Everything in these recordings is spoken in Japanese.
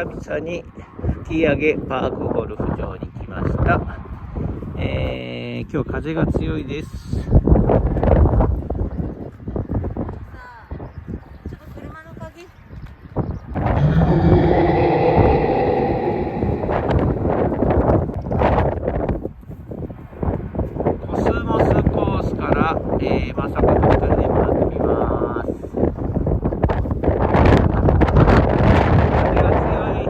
々に吹上パークゴルフ場に来ました。今日風が強いです。ちょっと車の鍵。コスモスコースから、まさかと2人で回ってみます。風が強い。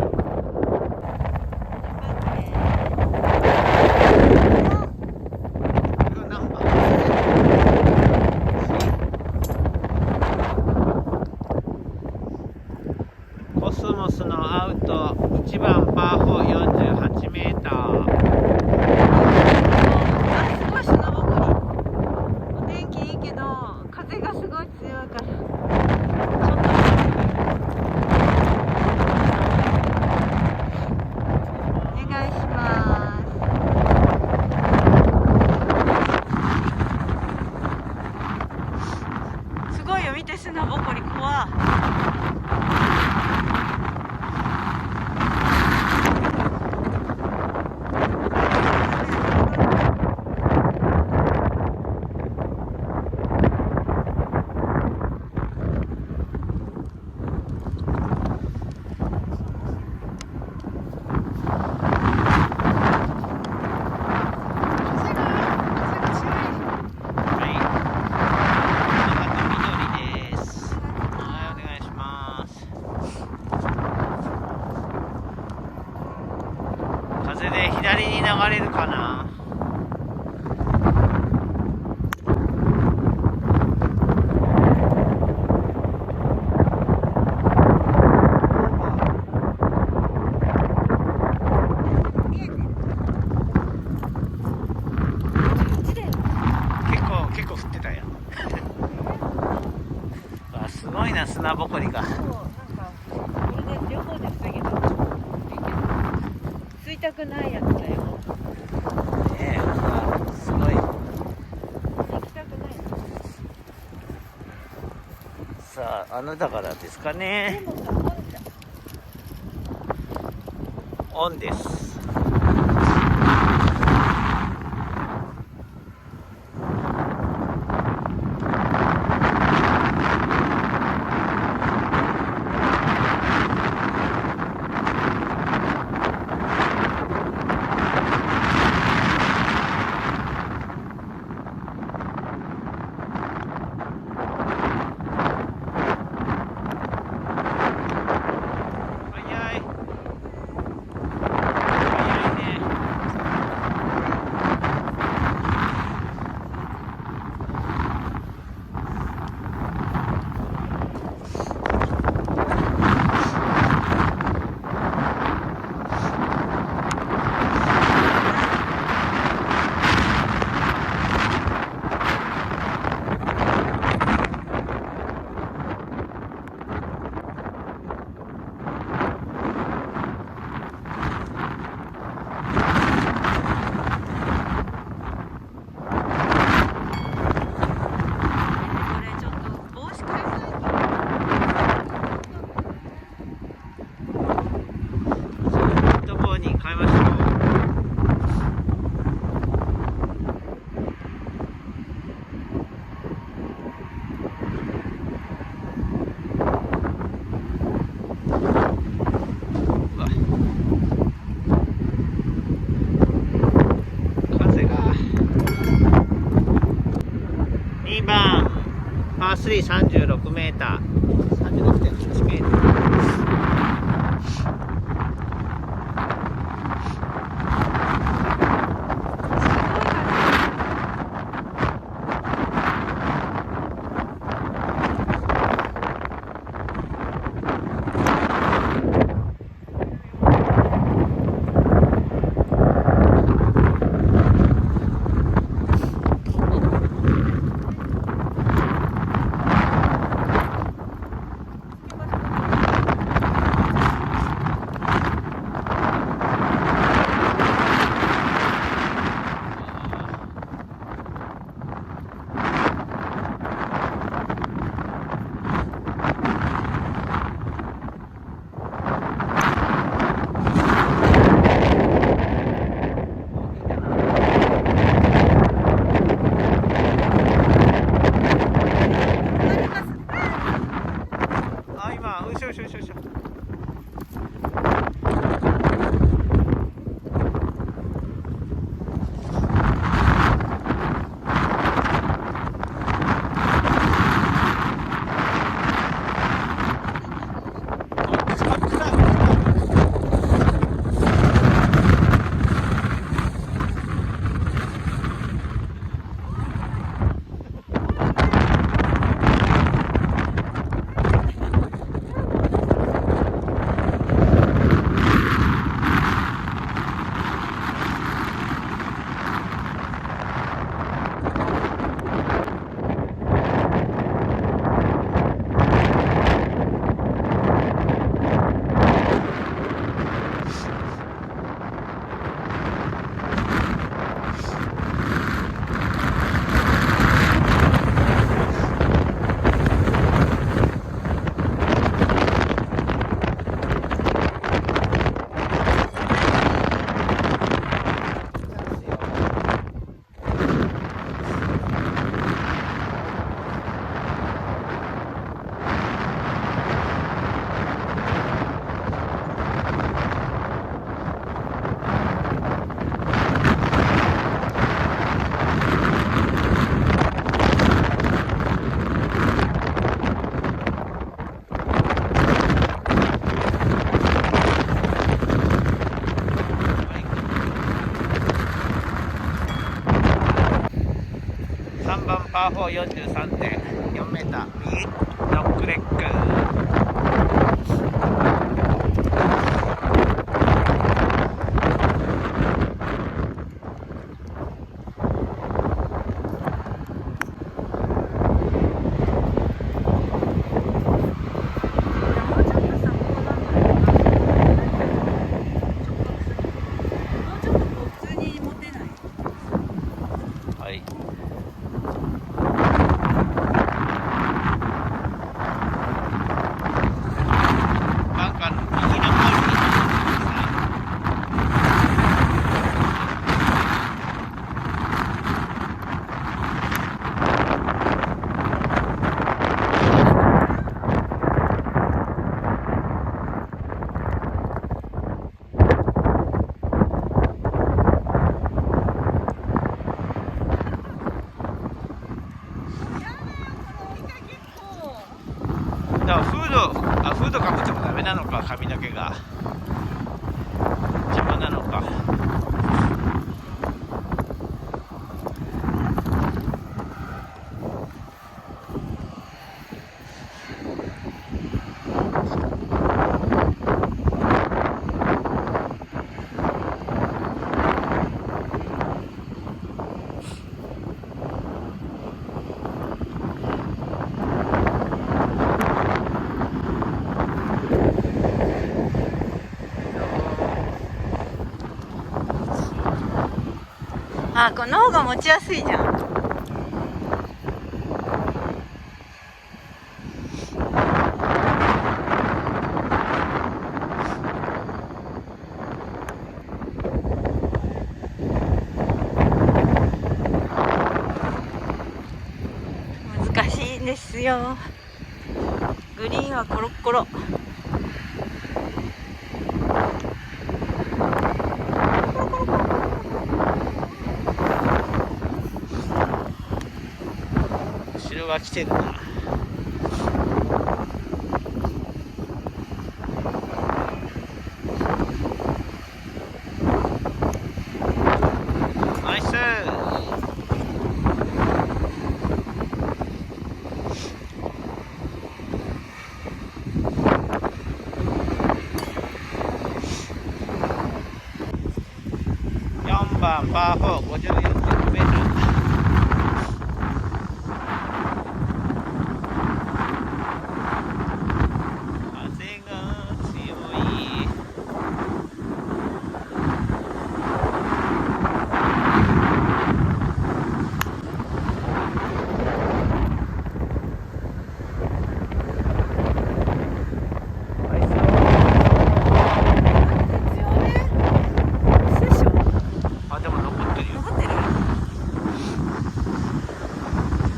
コスモスのアウト1番パー4 48メーター。すごい砂ぼこり。お天気いいけど風がすごい強いからちょっとお願いします。すごいよ、見て、砂ぼこり怖い。風で左に流れるかな。結構降ってたよ。わ、すごいな、砂ぼこりが。そう、なんかこれで両方で防げたらいいけど、吸いたくないやつだよ。ねえ、すごい。行きたくない。さあ、あなたからですかね。でもさ、オンです。2番パー3 36メーター 36.8 メーター。3番パー4 43.4 メーター右ノックレック。フードかぶってもダメなのか、髪の毛が邪魔なのか。あ、この方が持ちやすいじゃん。難しいんですよ。グリーンはコロッコロ。後ろが来てるな。ナイス。4番パー4 54.5 メートル。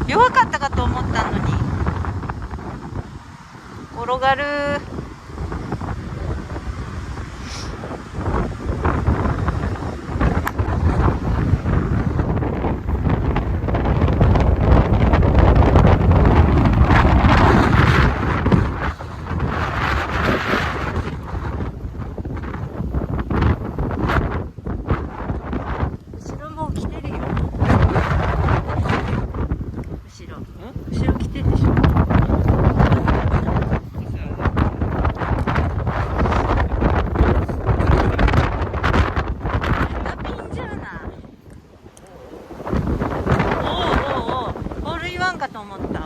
弱かったかと思ったのに転がる。後ろも来てるよ。後ろ来てるでしょ。ピンじゃない。おうホールインワンかと思ったわ。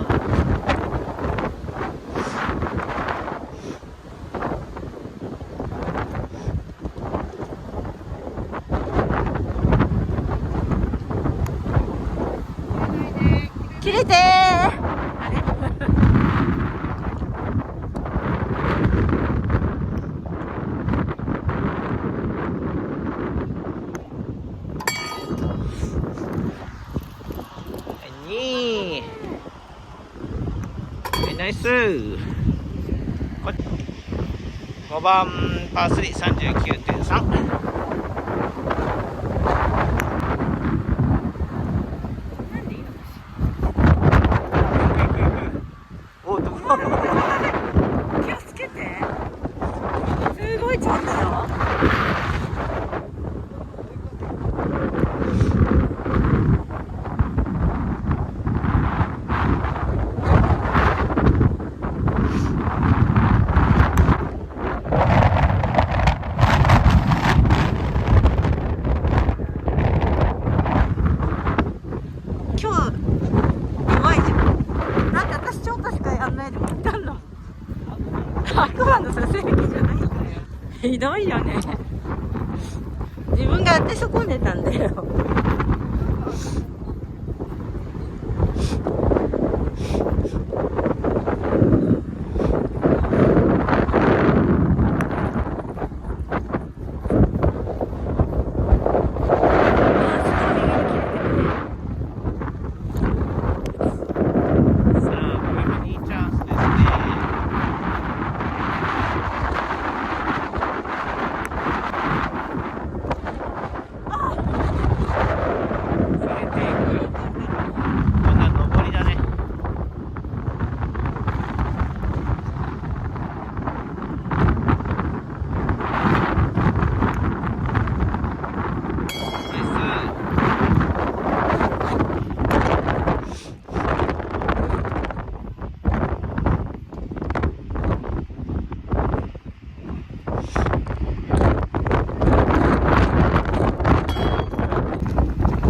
切れてー。ナイス。5番パー3 39.3。気をつけて。すごいちょっとよ。ひどいよね。自分が当て損ねたんだよ。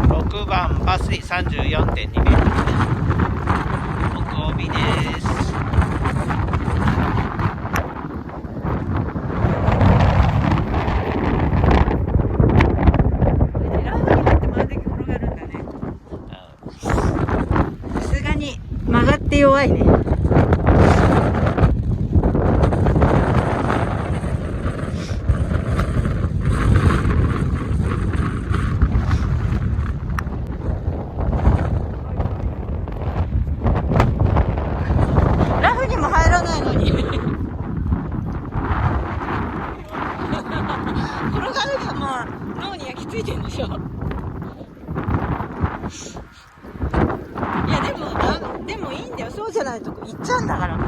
6番パスリ 34.2 メートル、木帯です。さすがに曲がって弱いね。ラフにも入らないのに転がるがもう脳に焼き付いてるんでしょ。いやでもいいんだよ。そうじゃないとこ行っちゃうんだから。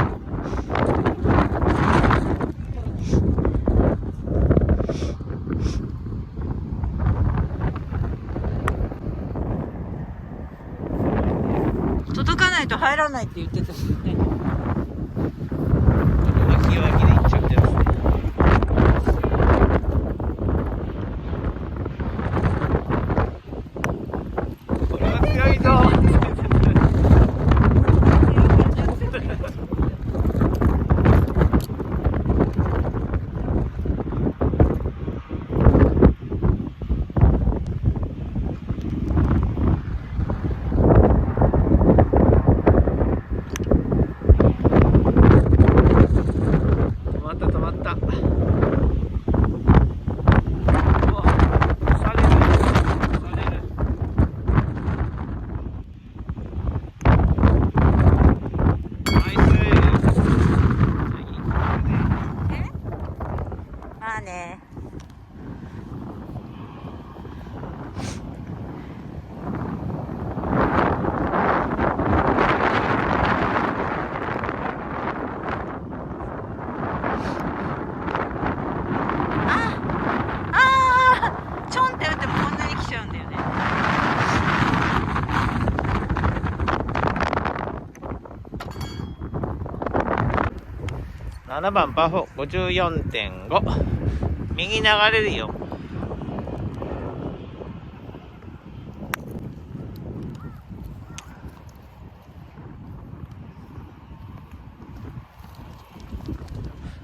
届かないと入らないって言ってたしね。脇脇で行っちゃってますね。これは強いぞ。止まった。される。ナイス。まあね。ちょんって打ってもこんなに来ちゃうんだよね。7番パー4 54.5、右流れるよ。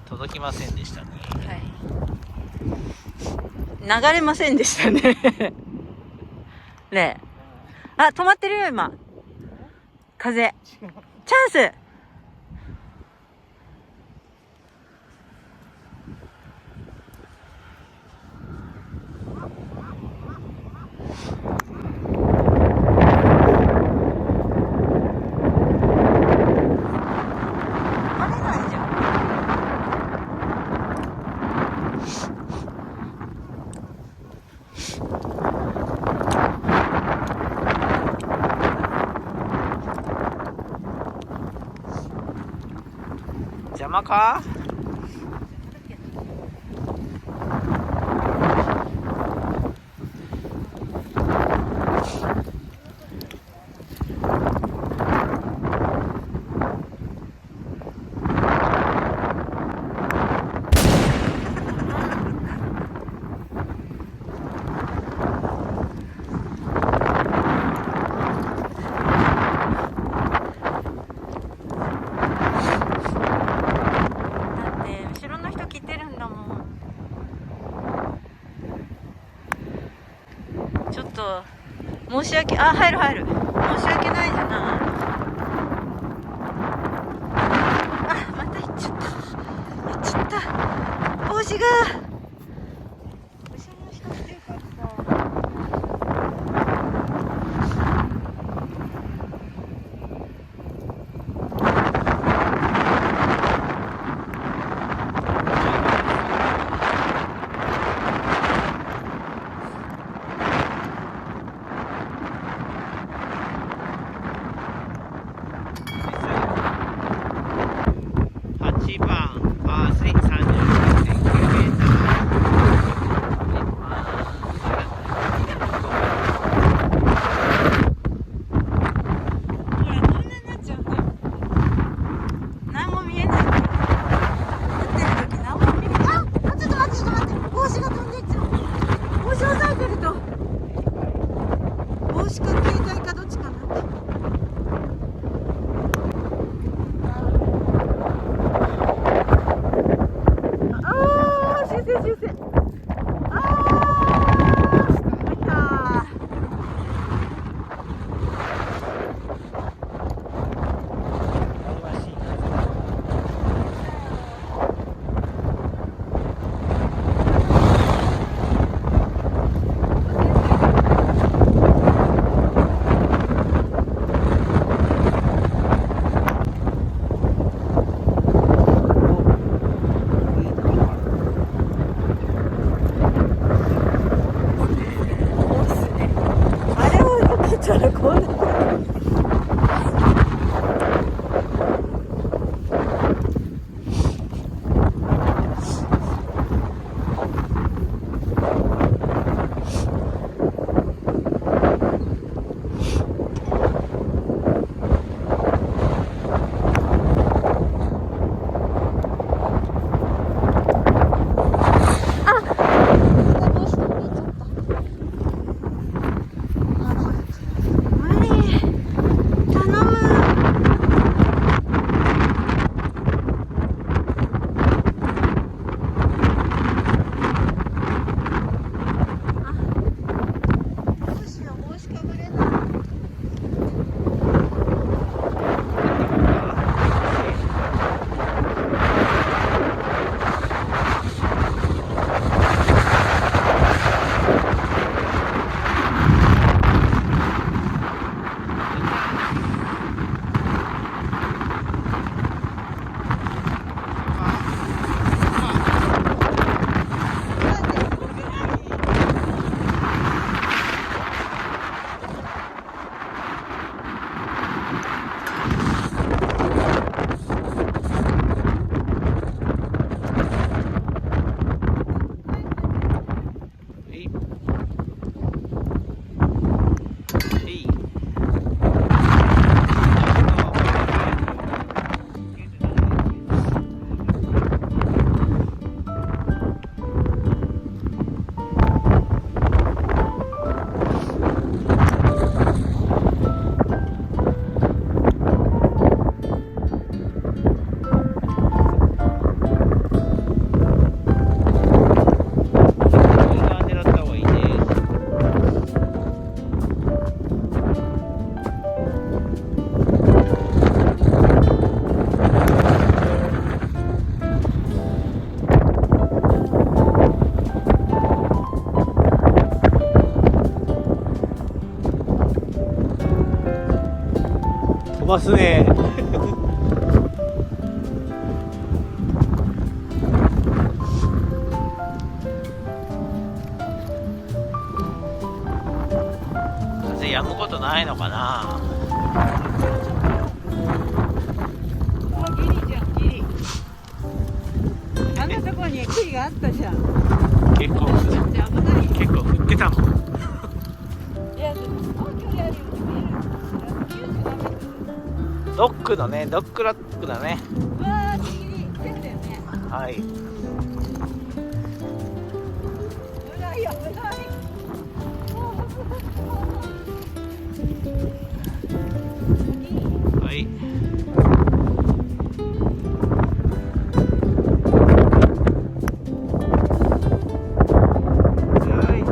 届きませんでしたね。はい。流れませんでしたね。ねえ。あ、止まってるよ今。風。チャンス。邪魔か。あ、入る入る。申し訳ないじゃな。あ、また行っちゃった。行っちゃった。帽子が。後ろの人っていうかさ。8番パー3 36.9m。ほら、こんなになっちゃうんだよ。何も見えない。立ってる時何も見えない。あ、ちょっと待って、ちょっと待って。帽子が飛んでいっちゃう。帽子押さえてると。帽子か携帯かどっちかなって。ああ、修正修正。ああ、入ったあれをよけたらこんな。飛ばすね。風止むことないのかな。もうギリじゃん、ギリ。あんなとこに木があったじゃん。結構ちょっと危ない。結構降ってたもん。いや、でもすごい距離あるように見える。97メートル。ドックのね、ドックラックだね。うわー、ギリ。線だよね。はい。危ない、危ない。はい。強い。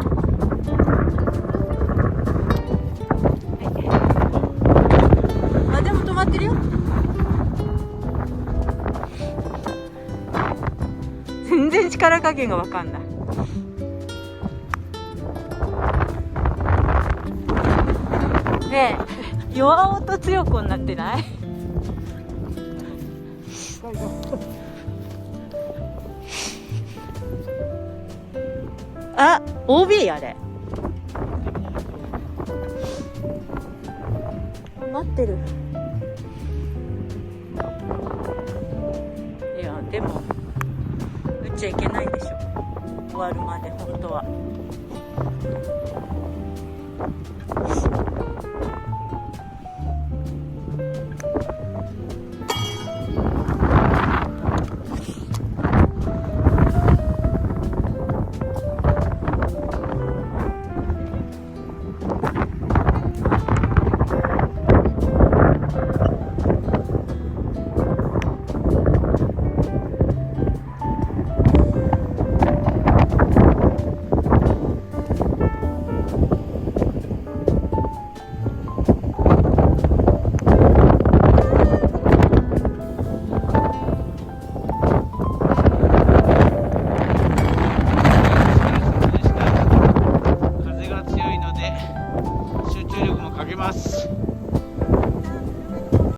力加減がわかんない。ねえ、弱音強くなってない？あ、OB やで。待ってる。いや、でも打っちゃいけないでしょ、終わるまで本当は。